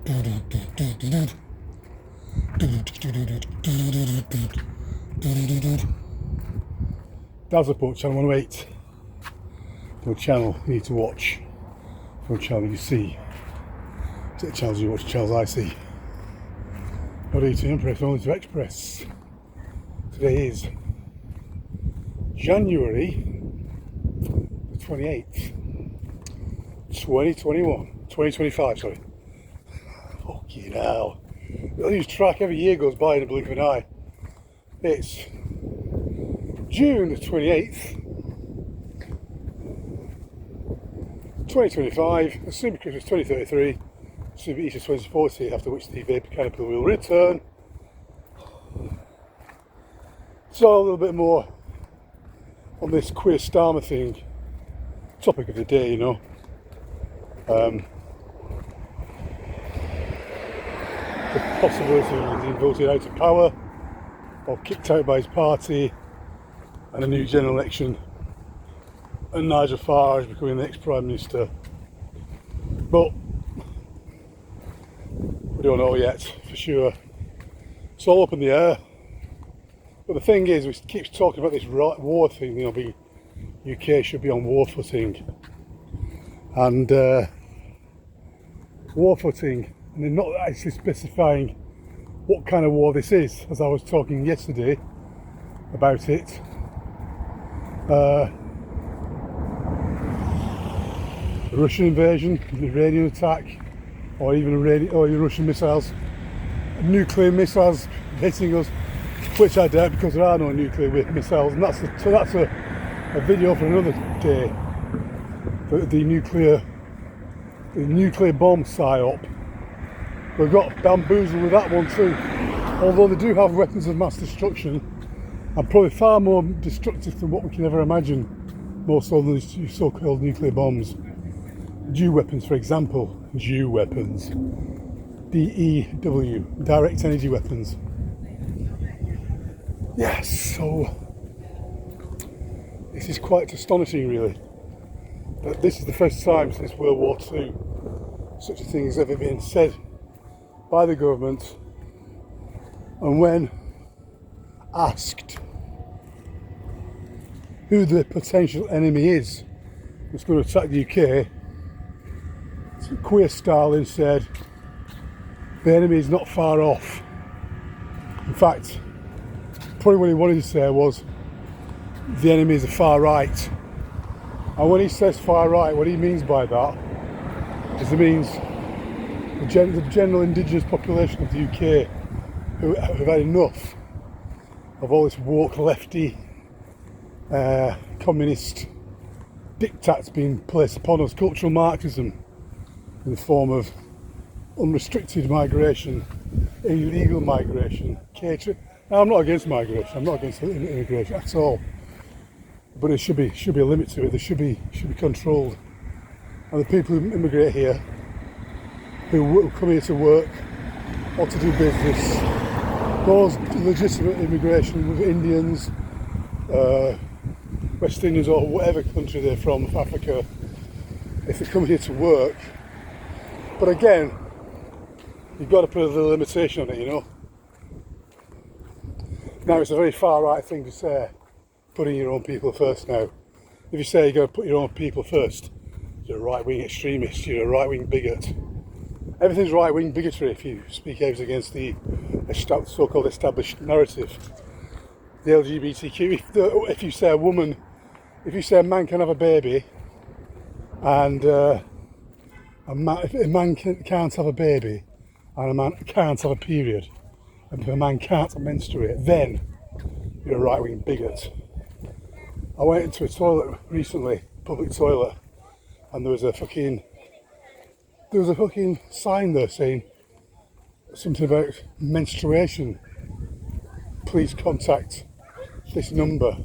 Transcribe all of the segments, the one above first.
That's a put channel 108. No channel you need to watch. No channel you see. The channels you watch, the channels I see. Not easy to impress, only to express. Today is January the 28th, 2025, sorry. Fucking hell. I lose track, every year goes by in a blink of an eye. It's June the 28th, 2025, assuming Christmas 2033, assuming Easter 2040, after which the vapor canopy will return. So a little bit more on this queer Starmer thing, topic of the day, you know. The possibility of being voted out of power or kicked out by his party, and a new general election, and Nigel Farage becoming the next Prime Minister. But we don't know yet for sure. It's all up in the air. But the thing is, we keep talking about this war thing, you know, the UK should be on war footing. And war footing, and they're not actually specifying what kind of war this is, as I was talking yesterday about it. The Russian invasion, the Iranian attack, or even Russian missiles, nuclear missiles hitting us, which I doubt because there are no nuclear missiles, and that's a video for another day. The nuclear bomb psyop. We've got bamboozled with that one too. Although they do have weapons of mass destruction, and probably far more destructive than what we can ever imagine, more so than these so-called nuclear bombs. DEW weapons, for example. DEW weapons. DEW, direct energy weapons. Yes, so this is quite astonishing, really. That this is the first time since World War II such a thing has ever been said by the government, and when asked who the potential enemy is that's going to attack the UK, queer Stalin said the enemy is not far off. In fact, probably what he wanted to say was the enemy is the far right. And when he says far right, what he means by that is he means the general indigenous population of the UK who have had enough of all this woke lefty communist diktats being placed upon us, cultural Marxism in the form of unrestricted migration, illegal migration, catering. Now, I'm not against migration, I'm not against immigration at all, but it should be a limit to it. There should be controlled, and the people who immigrate here, who come here to work or to do business, those legitimate immigration with Indians, West Indians, or whatever country they're from, Africa, if they come here to work. But again, you've got to put a little limitation on it, you know. Now, it's a very far right thing to say, putting your own people first now. If you say you've got to put your own people first, you're a right-wing extremist, you're a right-wing bigot. Everything's right-wing bigotry if you speak out against the so-called established narrative. The LGBTQ, if you say a man can have a baby, and if a man can't have a baby, and a man can't have a period, and if a man can't menstruate, then you're a right-wing bigot. I went into a toilet recently, public toilet, and there was a fucking sign there saying something about menstruation. Please contact this number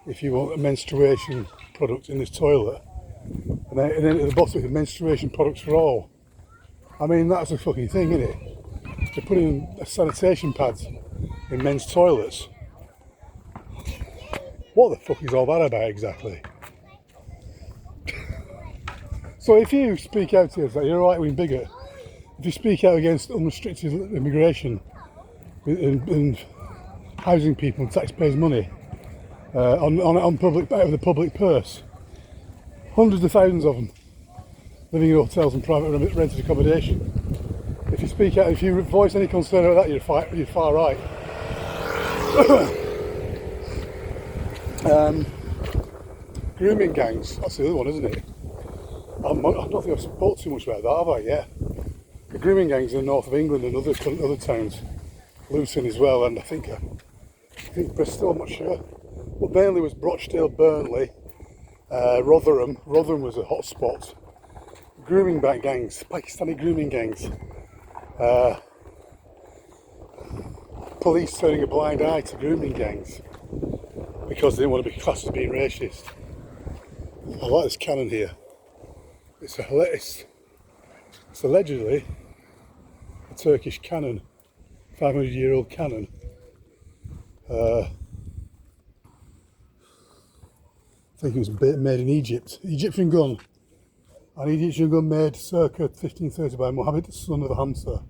if you want a menstruation product in this toilet. And then at the bottom, menstruation products for all. I mean, that's a fucking thing, isn't it? They're putting sanitation pads in men's toilets. What the fuck is all that about exactly? So if you speak out here and say you're a right-wing bigot, if you speak out against unrestricted immigration and housing people and taxpayers' money on public, out of the public purse, hundreds of thousands of them living in hotels and private rented accommodation. If you speak out, if you voice any concern about that, you're far right. Grooming gangs, that's the other one, isn't it? I don't think I've spoken too much about that, have I? Yeah. The grooming gangs in the north of England and other towns, Luton as well, and I think Bristol, I'm not sure. But mainly was Brochdale, Burnley, Rotherham. Rotherham was a hot spot. Grooming gangs, Pakistani grooming gangs. Police turning a blind eye to grooming gangs because they didn't want to be classed as being racist. I like this cannon here. It's allegedly a Turkish cannon, 500-year-old cannon. I think it was made in Egypt. Egyptian gun. An Egyptian gun made circa 1530 by Muhammad, son of Hamza.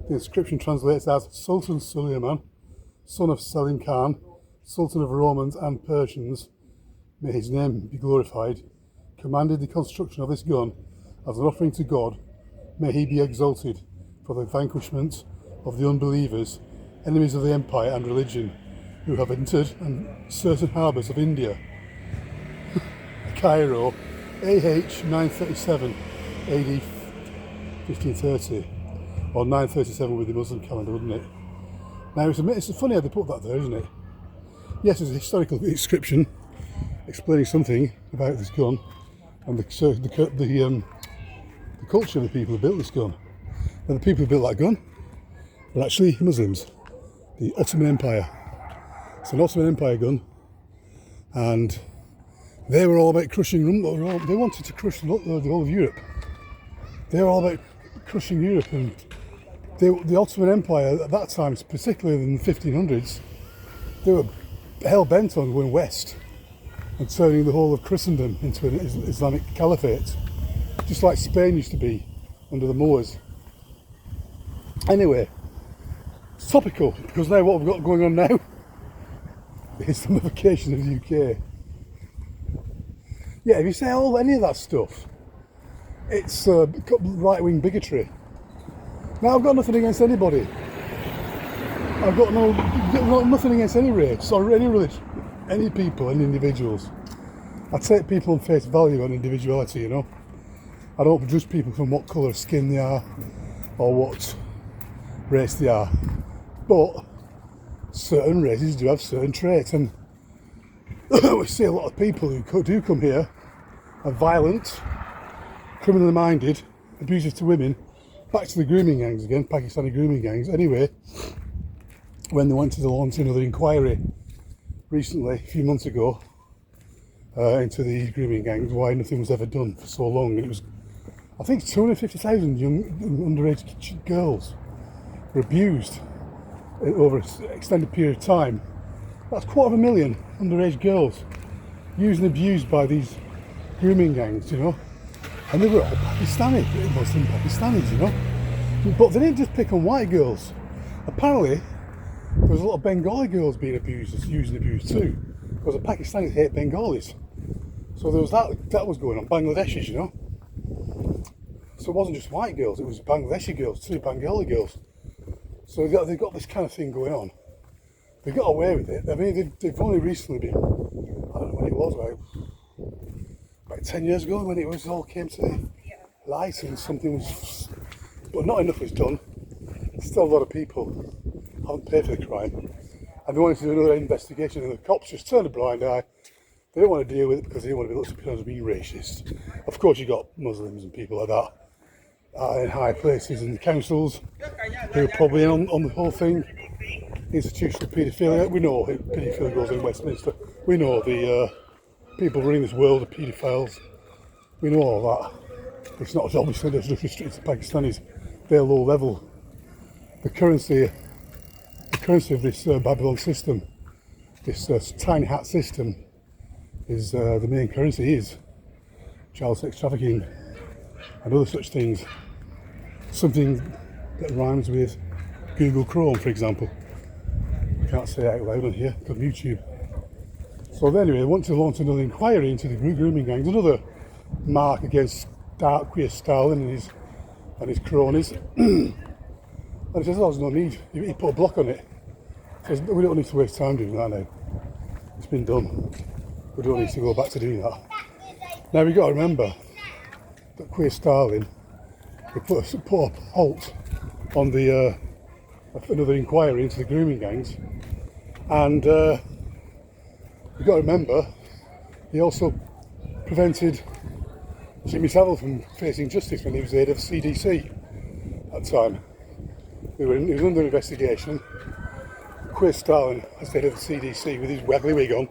The inscription translates as Sultan Suleiman, son of Selim Khan, Sultan of Romans and Persians, may his name be glorified, commanded the construction of this gun as an offering to God. May he be exalted for the vanquishment of the unbelievers, enemies of the empire and religion, who have entered certain harbours of India. Cairo, AH 937 AD 1530, or 937 with the Muslim calendar, wouldn't it? Now it's funny how they put that there, isn't it? Yes, it's a historical inscription explaining something about this gun and the culture of the people who built this gun. And the people who built that gun were actually Muslims, the Ottoman Empire. It's an Ottoman Empire gun, and they were all about crushing them. They wanted to crush the whole of Europe. They were all about crushing Europe, and the Ottoman Empire at that time, particularly in the 1500s, they were hell bent on going west and turning the whole of Christendom into an Islamic caliphate, just like Spain used to be under the Moors. Anyway, it's topical because now what we've got going on now is the mummification of the UK. Yeah, if you say any of that stuff, it's right-wing bigotry. Now, I've got nothing against anybody. I've got nothing against any race or any religion, any people, any individuals. I take people on face value and individuality, you know. I don't judge people from what colour of skin they are or what race they are. But certain races do have certain traits, and we see a lot of people who do come here are violent, criminally minded, abusive to women. Back to the grooming gangs again, Pakistani grooming gangs. Anyway, when they went to launch another inquiry recently, a few months ago, into the grooming gangs, why nothing was ever done for so long. And it was, I think, 250,000 young underage girls were abused over an extended period of time. That's 250,000 underage girls used and abused by these grooming gangs, you know. And they were all Pakistani, Muslim Pakistanis, you know. But they didn't just pick on white girls. Apparently, there was a lot of Bengali girls being abused, used and abused too, because the Pakistanis hate Bengalis. So there was that was going on, Bangladeshis, you know. So it wasn't just white girls, it was Bangladeshi girls too, Bengali girls. So they've got this kind of thing going on. They got away with it. I mean, they've only recently been, I don't know when it was, about 10 years ago, when it was all came to light and something was, but not enough was done. Still a lot of people haven't paid for the crime, and they wanted to do another investigation, and the cops just turned a blind eye. They don't want to deal with it because they don't want to be looked upon as being racist. Of course, you got Muslims and people like that in high places in the councils who are probably in on the whole thing. Institutional paedophilia. We know paedophilia goes in Westminster. We know the people running this world are paedophiles. We know all that. It's not obviously just restricted to Pakistanis. They're low level. The currency of this Babylon system, this tiny hat system, is the main currency is child sex trafficking and other such things. something that rhymes with Google Chrome, for example. I can't say it out loud on here, on YouTube. So anyway, they want to launch another inquiry into the grooming gangs, another mark against Queer Stalin and his cronies. And he says, oh, there's no need. He put a block on it. He says, we don't need to waste time doing that now. It's been done. We don't need to go back to doing that. Now we've got to remember that Queer Stalin, he put a halt on the another inquiry into the grooming gangs, and you've got to remember he also prevented Jimmy Savile from facing justice when he was the head of CDC at the time. He was under investigation. Queer Stalin, as head of the CDC, with his waggly wig on,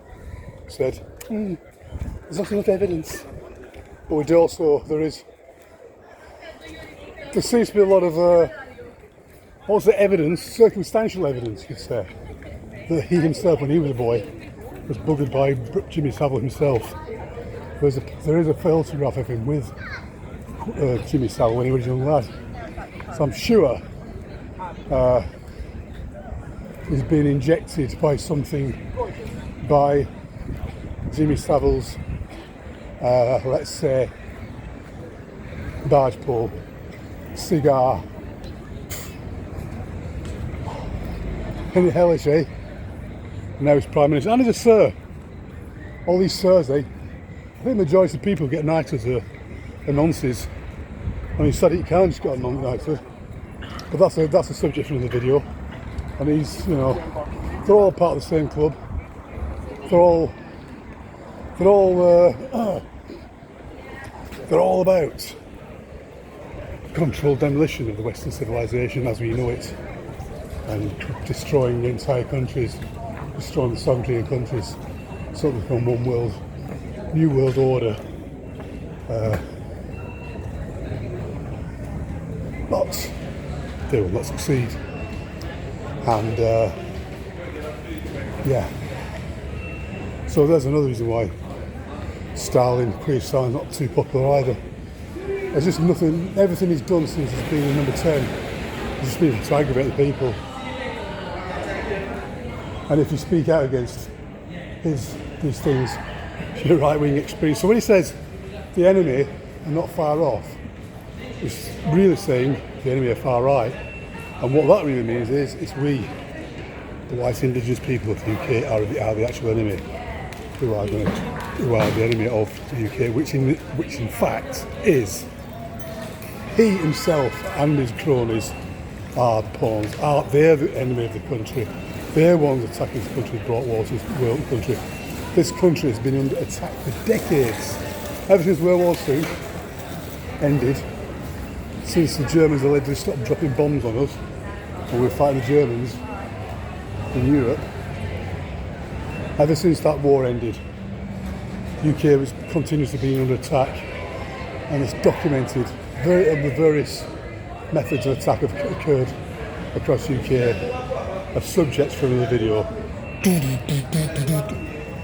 said, there's not enough evidence. But there seems to be a lot of what's the evidence, circumstantial evidence, you could say, that he himself, when he was a boy, was buggered by Jimmy Savile himself. There is a photograph of him with Jimmy Savile when he was a young lad. So I'm sure he's been injected by something, by Jimmy Savile's, let's say, barge pole, cigar. Any hellish, eh? Now he's Prime Minister. And he's a sir. All these sirs, eh? I think the majority of people get knighted are nonces. I mean, Sadiq Khan just got a knighted. But that's a subject for another video. And he's, you know, they're all part of the same club. They're all about controlled demolition of the Western civilization as we know it, and destroying entire countries, destroying the sovereignty of countries, so they become one world, new world order. But they will not succeed. And yeah. So there's another reason why Queer Stalin's not too popular either. There's just nothing, everything he's done since he's been in number 10 has just been to aggravate the people. And if you speak out against these things, you're right-wing experience. So when he says the enemy are not far off, he's really saying the enemy are far right. And what that really means is it's we, the white indigenous people of the UK, are the actual enemy, who are the enemy of the UK, which in fact is he himself and his cronies are the pawns. They're the enemy of the country. They're ones attacking this country, brought war to this world country. This country has been under attack for decades. Ever since World War II ended, since the Germans allegedly stopped dropping bombs on us, and we were fighting the Germans in Europe. Ever since that war ended, UK continues to be under attack, and it's documented. The various methods of attack have occurred across UK. A subject for another video.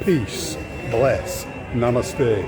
Peace, bless, namaste.